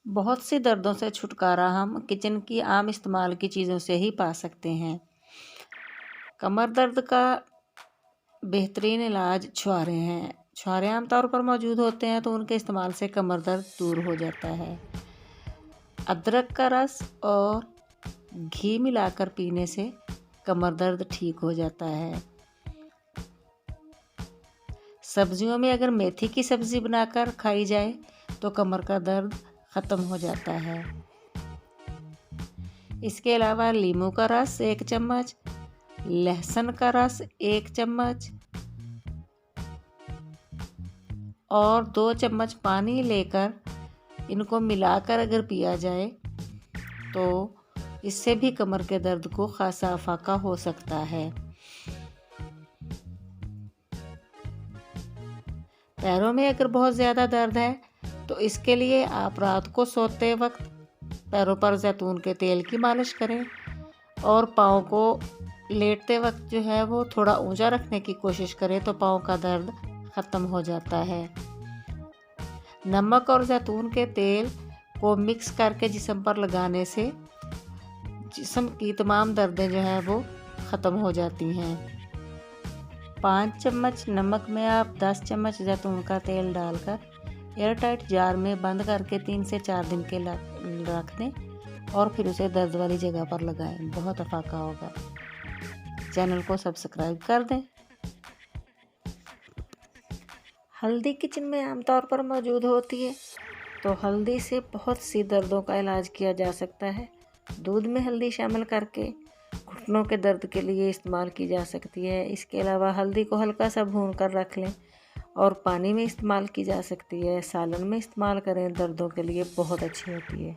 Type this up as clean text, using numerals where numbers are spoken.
बहुत सी दर्दों से छुटकारा हम किचन की आम इस्तेमाल की चीज़ों से ही पा सकते हैं। कमर दर्द का बेहतरीन इलाज छुहारे हैं। छुहारे आमतौर पर मौजूद होते हैं तो उनके इस्तेमाल से कमर दर्द दूर हो जाता है। अदरक का रस और घी मिलाकर पीने से कमर दर्द ठीक हो जाता है। सब्जियों में अगर मेथी की सब्ज़ी बनाकर खाई जाए तो कमर का दर्द ख़त्म हो जाता है। इसके अलावा नींबू का रस 1 चम्मच, लहसुन का रस 1 चम्मच और 2 चम्मच पानी लेकर इनको मिलाकर अगर पिया जाए तो इससे भी कमर के दर्द को खासा फाका हो सकता है। पैरों में अगर बहुत ज़्यादा दर्द है तो इसके लिए आप रात को सोते वक्त पैरों पर जैतून के तेल की मालिश करें और पाँव को लेटते वक्त जो है वो थोड़ा ऊंचा रखने की कोशिश करें तो पाँव का दर्द ख़त्म हो जाता है। नमक और जैतून के तेल को मिक्स करके जिस्म पर लगाने से जिस्म की तमाम दर्दें जो हैं वो ख़त्म हो जाती हैं। 5 चम्मच नमक में आप 10 चम्मच जैतून का तेल डालकर एयरटाइट जार में बंद करके 3 से 4 दिन के रख दें और फिर उसे दर्द वाली जगह पर लगाएं। बहुत अफाका होगा। चैनल को सब्सक्राइब कर दें। हल्दी किचन में आमतौर पर मौजूद होती है तो हल्दी से बहुत सी दर्दों का इलाज किया जा सकता है। दूध में हल्दी शामिल करके घुटनों के दर्द के लिए इस्तेमाल की जा सकती है। इसके अलावा हल्दी को हल्का सा भून कर रख लें और पानी में इस्तेमाल की जा सकती है। सालन में इस्तेमाल करें, दर्दों के लिए बहुत अच्छी होती है।